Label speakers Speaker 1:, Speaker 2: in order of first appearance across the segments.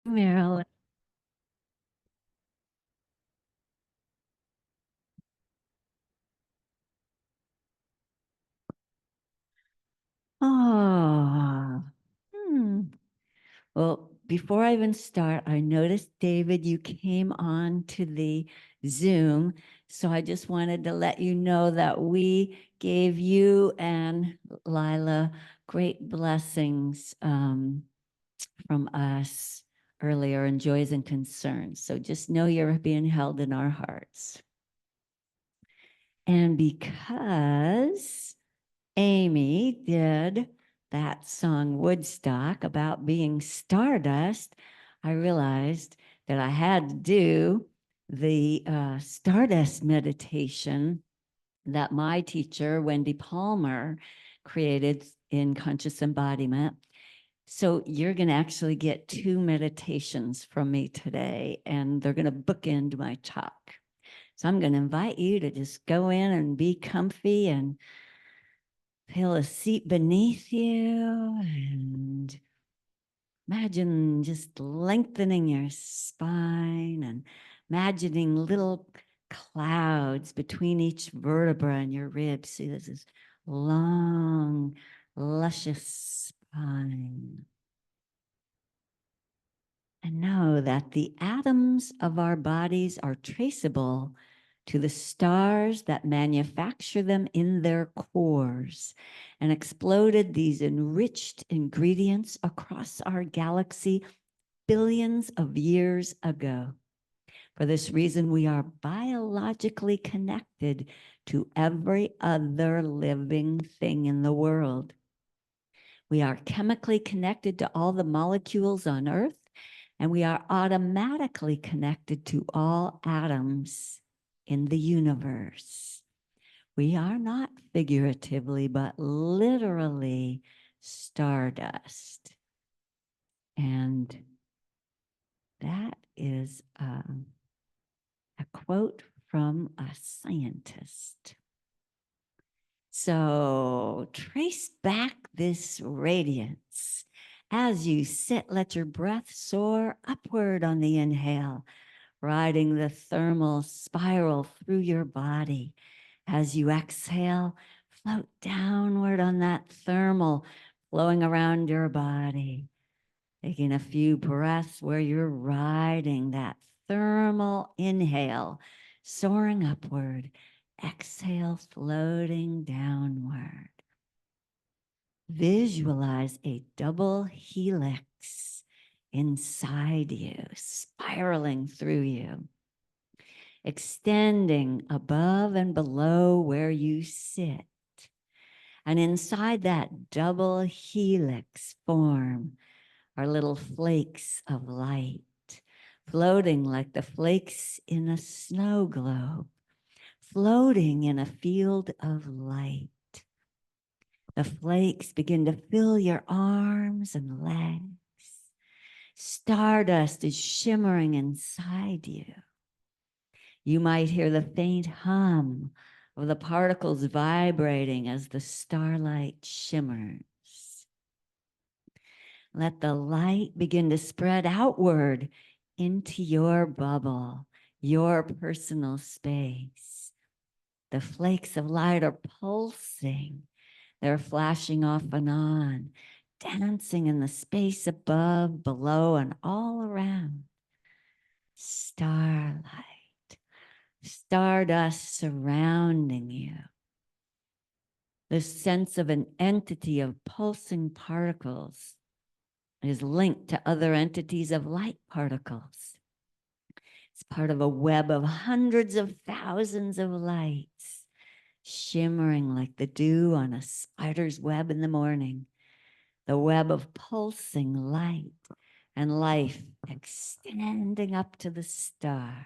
Speaker 1: Marilyn. Oh, hmm. Well, before I even start, I noticed, David, you came on to the Zoom. So I just wanted to let you know that we gave you and Lila great blessings from us earlier and joys and concerns. So just know you're being held in our hearts. And because Amy did that song Woodstock about being stardust, I realized that I had to do the stardust meditation that my teacher, Wendy Palmer, created in Conscious Embodiment. So you're going to actually get two meditations from me today, and they're going to bookend my talk. So I'm going to invite you to just go in and be comfy and feel a seat beneath you and imagine just lengthening your spine and imagining little clouds between each vertebra and your ribs. See, this is long, luscious spine. And know that the atoms of our bodies are traceable to the stars that manufacture them in their cores and exploded these enriched ingredients across our galaxy billions of years ago. For this reason, we are biologically connected to every other living thing in the world. We are chemically connected to all the molecules on Earth, and we are automatically connected to all atoms in the universe. We are not figuratively, but literally stardust. And that is a quote from a scientist. So trace back this radiance. As you sit, let your breath soar upward on the inhale, riding the thermal spiral through your body. As you exhale, float downward on that thermal, flowing around your body. Taking a few breaths where you're riding that thermal inhale, soaring upward, exhale, floating downward. Visualize a double helix inside you, spiraling through you, extending above and below where you sit. And inside that double helix form are little flakes of light, floating like the flakes in a snow globe, floating in a field of light. The flakes begin to fill your arms and legs. Stardust is shimmering inside you. You might hear the faint hum of the particles vibrating as the starlight shimmers. Let the light begin to spread outward into your bubble, your personal space. The flakes of light are pulsing. They're flashing off and on, dancing in the space above, below, and all around. Starlight, stardust surrounding you. The sense of an entity of pulsing particles is linked to other entities of light particles. It's part of a web of hundreds of thousands of lights, shimmering like the dew on a spider's web in the morning. The web of pulsing light and life extending up to the stars.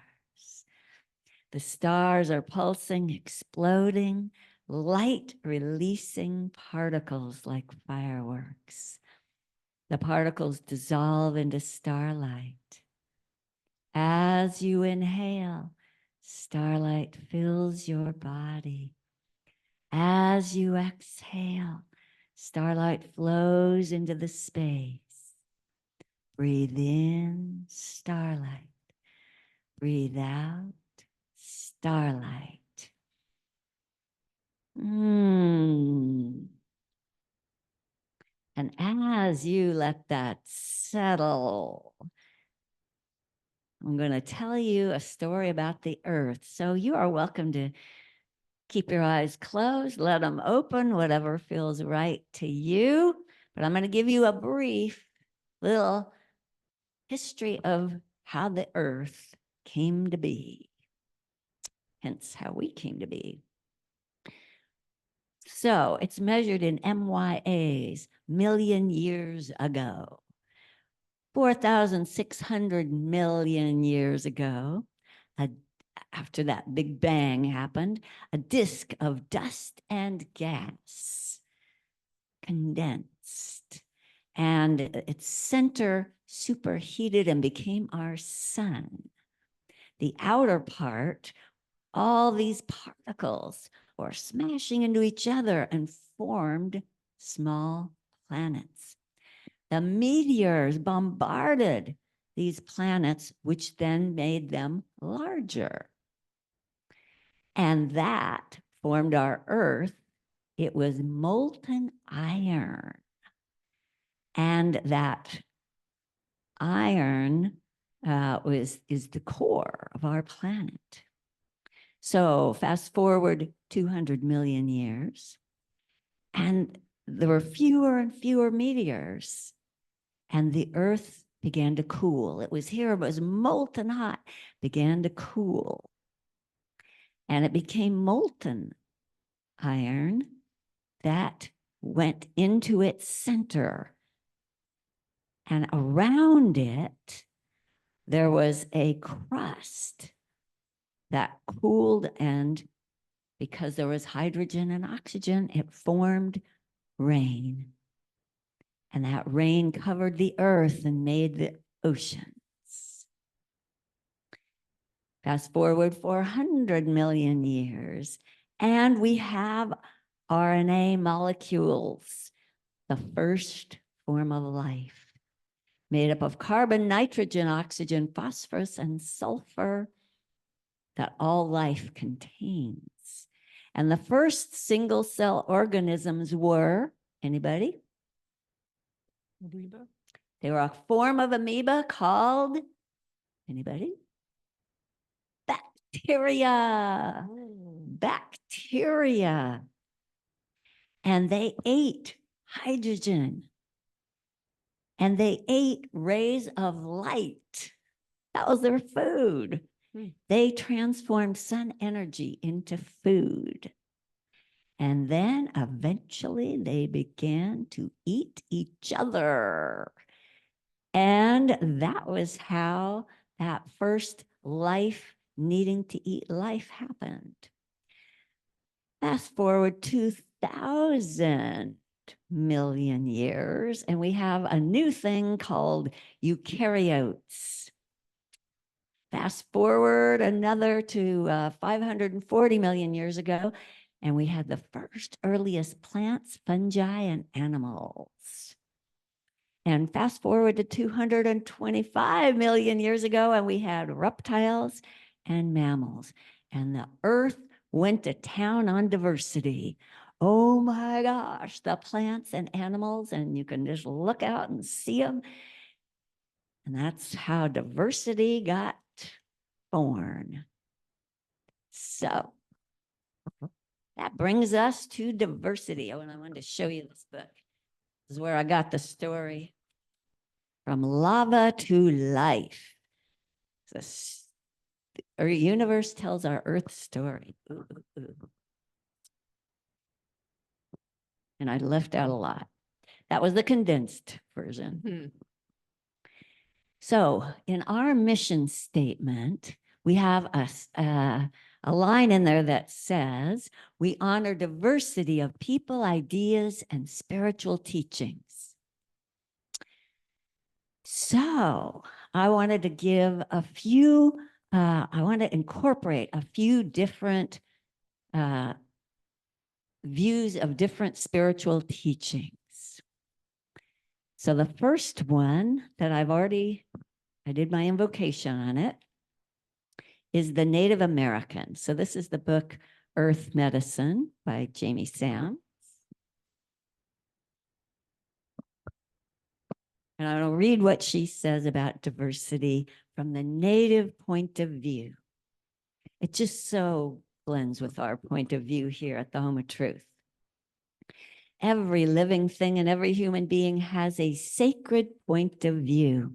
Speaker 1: The stars are pulsing, exploding, light releasing particles like fireworks. The particles dissolve into starlight. As you inhale, starlight fills your body. As you exhale, starlight flows into the space. Breathe in starlight. Breathe out, starlight. And as you let that settle, I'm going to tell you a story about the earth. So you are welcome to keep your eyes closed, let them open, whatever feels right to you. But I'm going to give you a brief little history of how the earth came to be, hence how we came to be. So it's measured in MYAs, million years ago. 4,600 million years ago, after that Big Bang happened, a disk of dust and gas condensed, and its center superheated and became our sun. The outer part, all these particles were smashing into each other and formed small planets. The meteors bombarded these planets, which then made them larger. And that formed our Earth. It was molten iron. And that iron is the core of our planet. So fast forward 200 million years, and there were fewer and fewer meteors, and the Earth began to cool. It was here, it was molten hot, began to cool. And it became molten iron that went into its center. And around it, there was a crust that cooled, and because there was hydrogen and oxygen, it formed rain. And that rain covered the earth and made the oceans. Fast forward 400 million years, and we have RNA molecules, the first form of life, made up of carbon, nitrogen, oxygen, phosphorus, and sulfur that all life contains. And the first single cell organisms were, anybody?
Speaker 2: Amoeba.
Speaker 1: They were a form of amoeba called, anybody? Bacteria. Bacteria. And they ate hydrogen. And they ate rays of light. That was their food. They transformed sun energy into food. And then eventually they began to eat each other. And that was how that first life needing to eat life happened. Fast forward 2,000 million years, and we have a new thing called eukaryotes. Fast forward another to 540 million years ago, and we had the first earliest plants, fungi, and animals. And fast forward to 225 million years ago, and we had reptiles and mammals. And the earth went to town on diversity. Oh my gosh, the plants and animals, and you can just look out and see them. And that's how diversity got born. So that brings us to diversity. Oh, and I wanted to show you this book. This is where I got the story. From lava to life. Our universe tells our Earth story. Ooh, ooh, ooh. And I left out a lot. That was the condensed version. So in our mission statement, we have a line in there that says, we honor diversity of people, ideas, and spiritual teachings. So I wanted to give a few, I want to incorporate a few different views of different spiritual teachings. So the first one that I've already I did my invocation on it, is the Native American. So this is the book Earth Medicine by Jamie Sam. And I will read what she says about diversity from the Native point of view. It just so blends with our point of view here at the Home of Truth. Every living thing and every human being has a sacred point of view.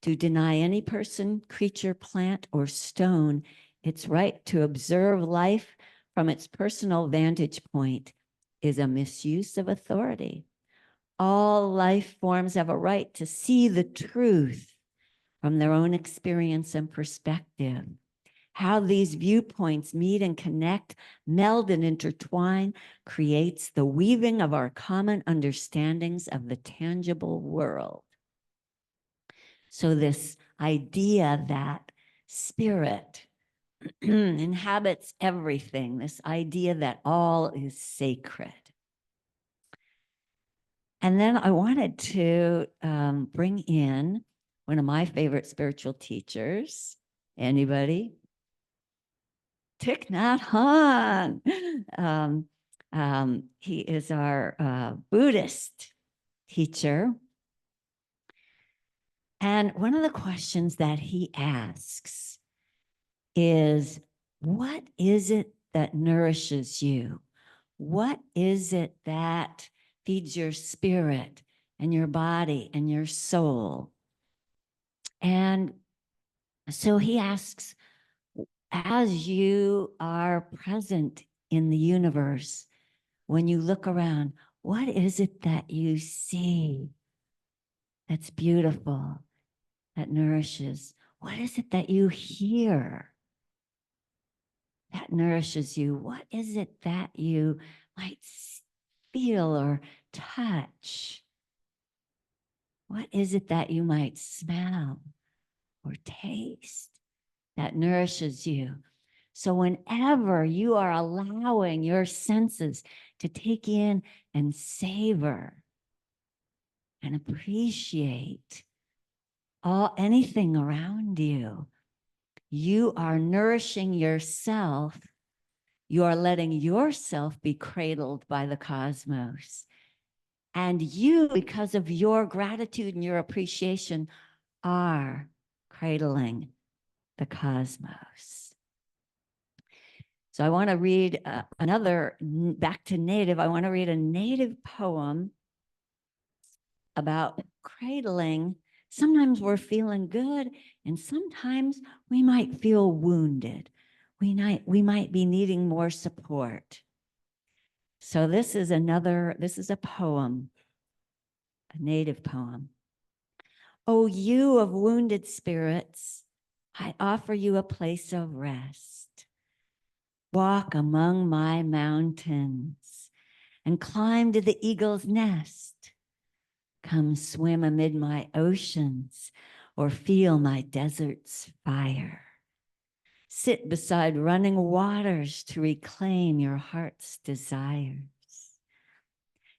Speaker 1: To deny any person, creature, plant, or stone its right to observe life from its personal vantage point is a misuse of authority. All life forms have a right to see the truth from their own experience and perspective. How these viewpoints meet and connect, meld and intertwine, creates the weaving of our common understandings of the tangible world. So this idea that spirit inhabits everything, this idea that all is sacred. And then I wanted to bring in one of my favorite spiritual teachers. Anybody? Thich Nhat Hanh. He is our Buddhist teacher. And one of the questions that he asks is, what is it that nourishes you? What is it that feeds your spirit and your body and your soul? And so he asks, as you are present in the universe, when you look around, what is it that you see that's beautiful, that nourishes? What is it that you hear that nourishes you? What is it that you might feel or touch? What is it that you might smell or taste that nourishes you? So whenever you are allowing your senses to take in and savor and appreciate anything around you, you are nourishing yourself. You are letting yourself be cradled by the cosmos. And you, because of your gratitude and your appreciation, are cradling the cosmos. So I want to read back to Native. I want to read a Native poem about cradling. Sometimes we're feeling good, and sometimes we might feel wounded. We might be needing more support. So this is a poem, a Native poem. O you of wounded spirits, I offer you a place of rest. Walk among my mountains and climb to the eagle's nest. Come swim amid my oceans or feel my desert's fire. Sit beside running waters to reclaim your heart's desires.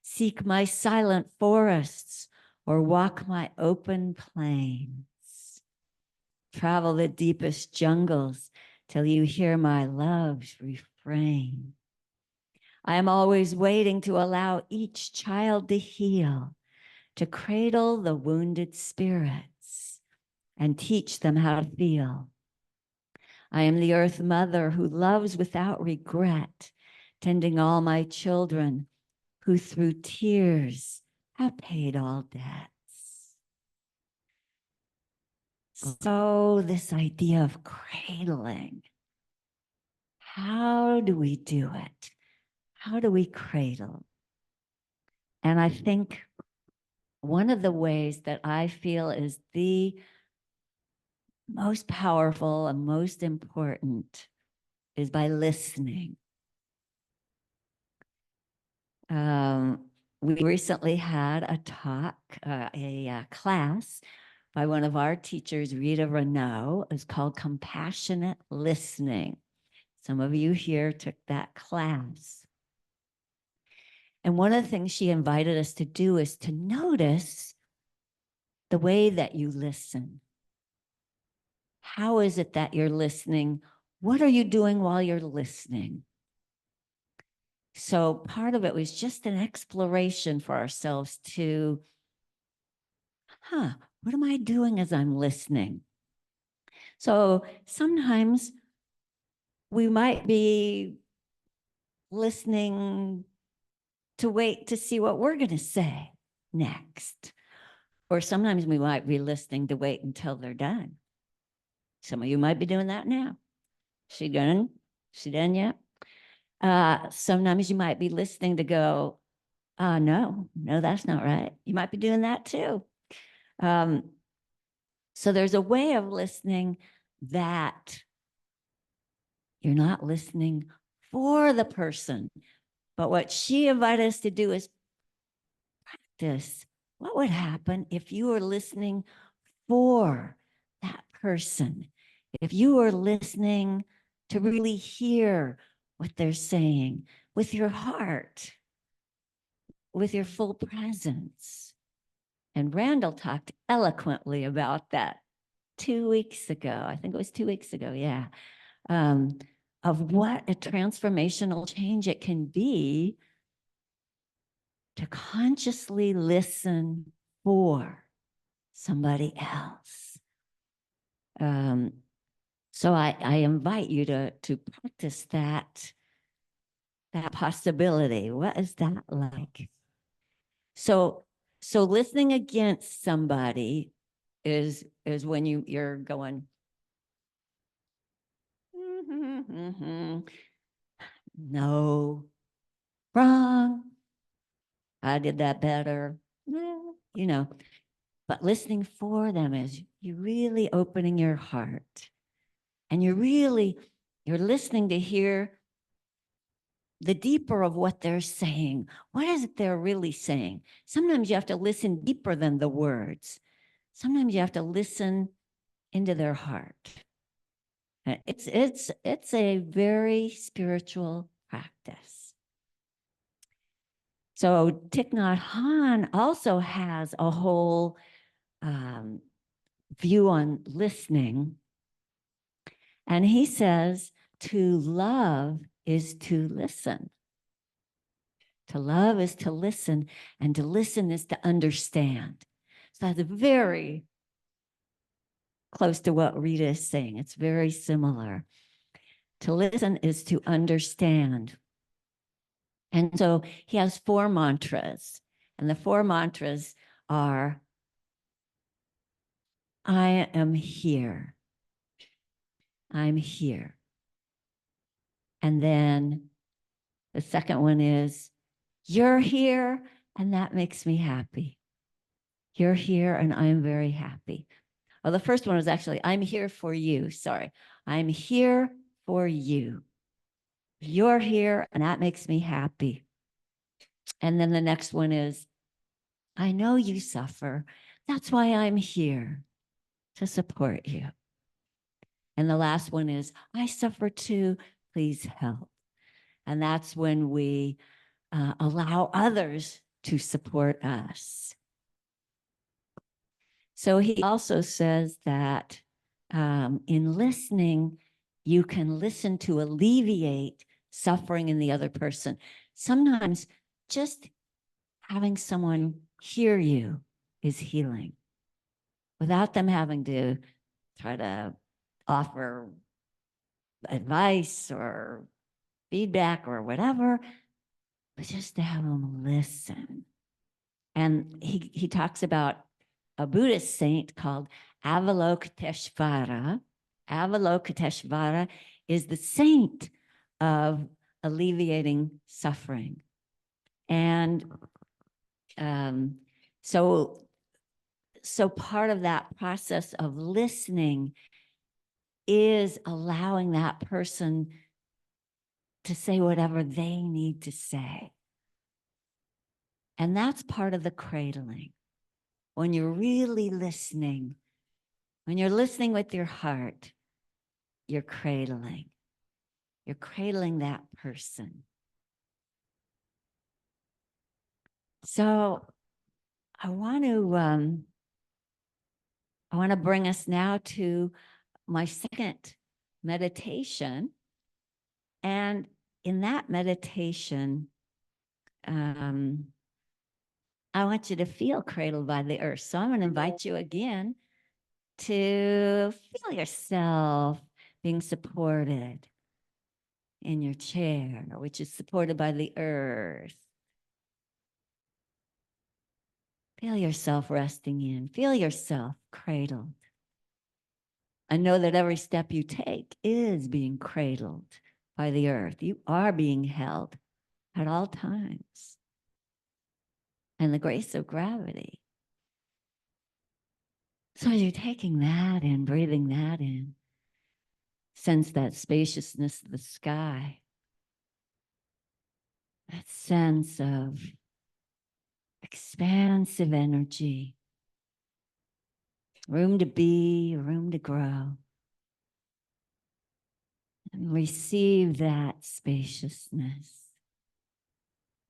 Speaker 1: Seek my silent forests or walk my open plains. Travel the deepest jungles till you hear my love's refrain. I am always waiting to allow each child to heal, to cradle the wounded spirits and teach them how to feel. I am the Earth Mother who loves without regret, tending all my children who through tears have paid all debts. So this idea of cradling, how do we do it? How do we cradle? And I think one of the ways that I feel is the most powerful and most important is by listening. We recently had a talk, a class by one of our teachers, Rita Renaud. It's called Compassionate Listening. Some of you here took that class. And one of the things she invited us to do is to notice the way that you listen. how is it that you're listening? What are you doing while you're listening? So part of it was just an exploration for ourselves to, what am I doing as I'm listening? So sometimes we might be listening to wait to see what we're going to say next. Or sometimes we might be listening to wait until they're done. Some of you might be doing that now. She done? She done yet? Sometimes you might be listening to go, no, that's not right. You might be doing that too. So there's a way of listening that you're not listening for the person, but what she invited us to do is practice. What would happen if you were listening for that person? If you were listening to really hear what they're saying with your heart, with your full presence. And Randall talked eloquently about that 2 weeks ago. I think it was 2 weeks ago, yeah. Of what a transformational change it can be to consciously listen for somebody else. So I invite you to practice that possibility. What is that like? So listening against somebody is when you're going, no, wrong. I did that better. But listening for them is you really opening your heart, and you're listening to hear the deeper of what they're saying. What is it they're really saying? Sometimes you have to listen deeper than the words. Sometimes you have to listen into their heart. It's a very spiritual practice. So Thich Nhat Hanh also has a whole view on listening. And he says to love is to listen. To love is to listen, and to listen is to understand. So that's very close to what Rita is saying. It's very similar. To listen is to understand. And so he has 4 mantras. And the 4 mantras are, I am here. I'm here. And then the second one is, you're here, and that makes me happy. You're here, and I'm very happy. Well, the first one was actually, I'm here for you. Sorry. I'm here for you. You're here, and that makes me happy. And then the next one is, I know you suffer. That's why I'm here, to support you. And the last one is, I suffer too. Please help. And that's when we allow others to support us. So he also says that in listening, you can listen to alleviate suffering in the other person. Sometimes just having someone hear you is healing without them having to try to offer advice or feedback or whatever, but just to have them listen. And he talks about a Buddhist saint called Avalokiteshvara. Avalokiteshvara is the saint of alleviating suffering. And so part of that process of listening is allowing that person to say whatever they need to say. And that's part of the cradling. When you're really listening, when you're listening with your heart, you're cradling. You're cradling that person. So I want to bring us now to my second meditation. And in that meditation, I want you to feel cradled by the earth. So I'm going to invite you again to feel yourself being supported in your chair, which is supported by the earth. Feel yourself resting in. Feel yourself cradled. And know that every step you take is being cradled by the earth. You are being held at all times. And the grace of gravity. So as you're taking that in, breathing that in, sense that spaciousness of the sky, that sense of expansive energy, room to be, room to grow. And receive that spaciousness.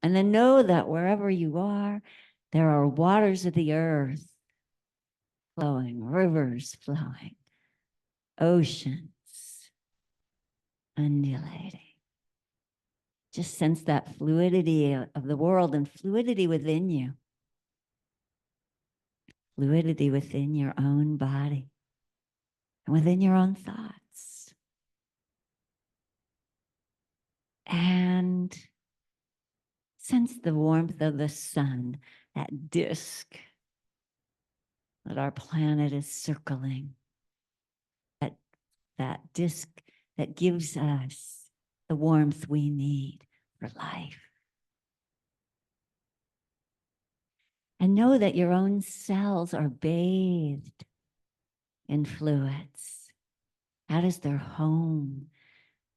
Speaker 1: And then know that wherever you are, there are waters of the earth flowing, rivers flowing, oceans undulating. Just sense that fluidity of the world and fluidity within you. Fluidity within your own body and within your own thoughts. And sense the warmth of the sun, that disk that our planet is circling, that disk that gives us the warmth we need for life. And know that your own cells are bathed in fluids. That is their home.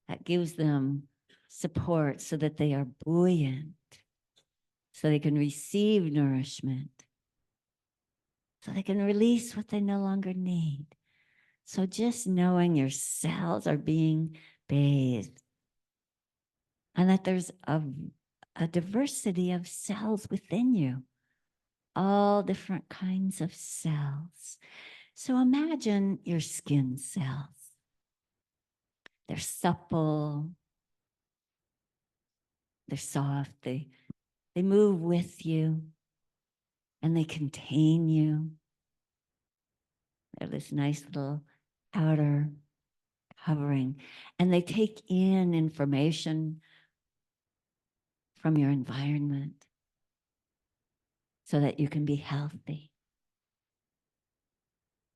Speaker 1: That gives them support so that they are buoyant, so they can receive nourishment, so they can release what they no longer need. So just knowing your cells are being bathed and that there's a diversity of cells within you, all different kinds of cells. So imagine your skin cells. They're supple, they're soft, they move with you and they contain you. They're this nice little outer covering, and they take in information from your environment so that you can be healthy.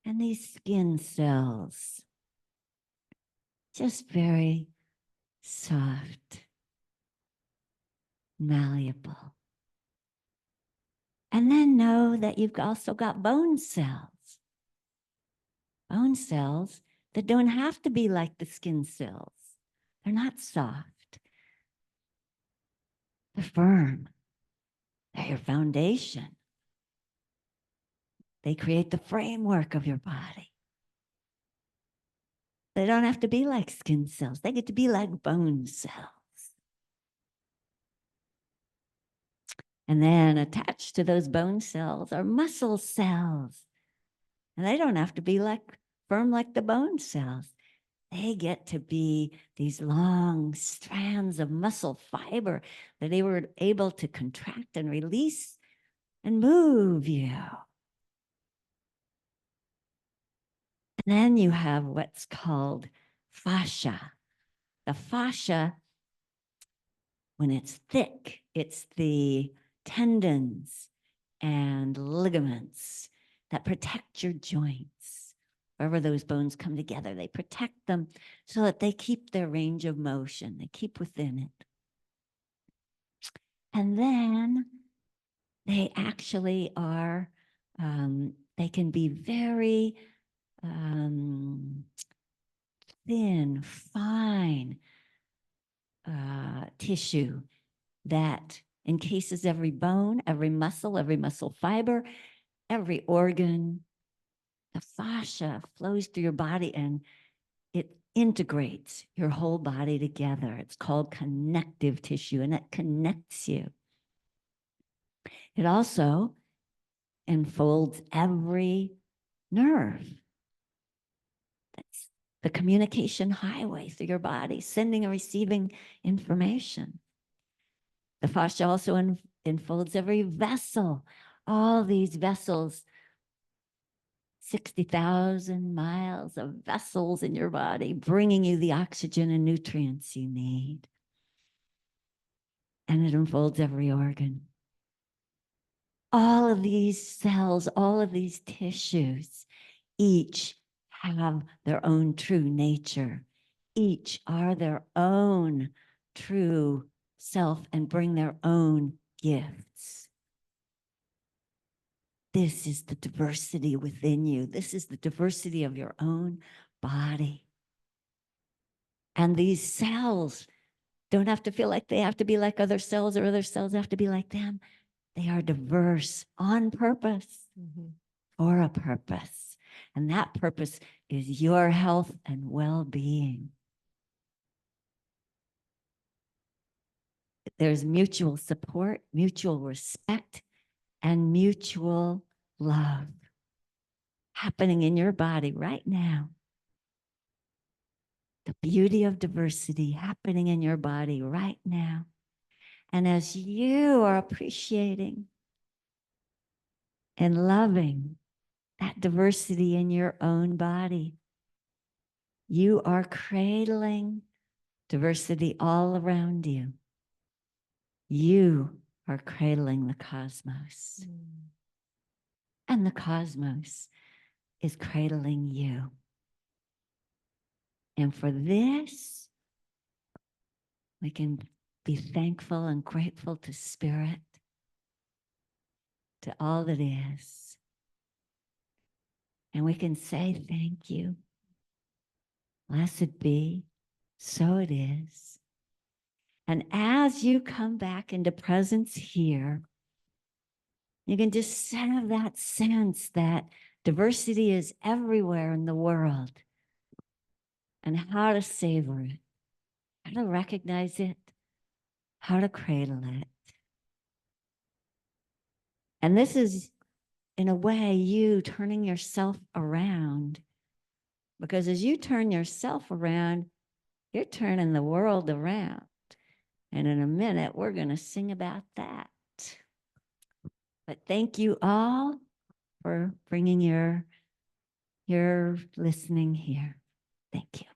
Speaker 1: And these skin cells, just very soft, malleable. And then know that you've also got bone cells. Bone cells that don't have to be like the skin cells. They're not soft. They're firm. They're your foundation. They create the framework of your body. They don't have to be like skin cells. They get to be like bone cells. And then attached to those bone cells are muscle cells. And they don't have to be like firm like the bone cells. They get to be these long strands of muscle fiber that they were able to contract and release and move you. And then you have what's called fascia. The fascia, when it's thick, it's the tendons and ligaments that protect your joints. Wherever those bones come together, they protect them so that they keep their range of motion. They keep within it. And then they actually are, they can be very thin, fine tissue that encases every bone, every muscle fiber, every organ. The fascia flows through your body and it integrates your whole body together. It's called connective tissue, and it connects you. It also enfolds every nerve. the communication highway through your body, sending and receiving information. The fascia also enfolds every vessel, all these vessels, 60,000 miles of vessels in your body, bringing you the oxygen and nutrients you need. And it enfolds every organ. All of these cells, all of these tissues, each have their own true nature. Each are their own true self and bring their own gifts. This is the diversity within you. This is the diversity of your own body. And these cells don't have to feel like they have to be like other cells or other cells have to be like them. They are diverse on purpose, for a purpose. And that purpose is your health and well-being. There's mutual support, mutual respect, and mutual love happening in your body right now. The beauty of diversity happening in your body right now. And as you are appreciating and loving that diversity in your own body, you are cradling diversity all around you. You are cradling the cosmos. And the cosmos is cradling you. And for this, we can be thankful and grateful to Spirit, to all that is. And we can say thank you. Blessed be, so it is. And as you come back into presence here, you can just have that sense that diversity is everywhere in the world and how to savor it, how to recognize it, how to cradle it. And this is, in a way, you turning yourself around, because as you turn yourself around, you're turning the world around. And in a minute, we're going to sing about that. But thank you all for bringing your listening here. Thank you.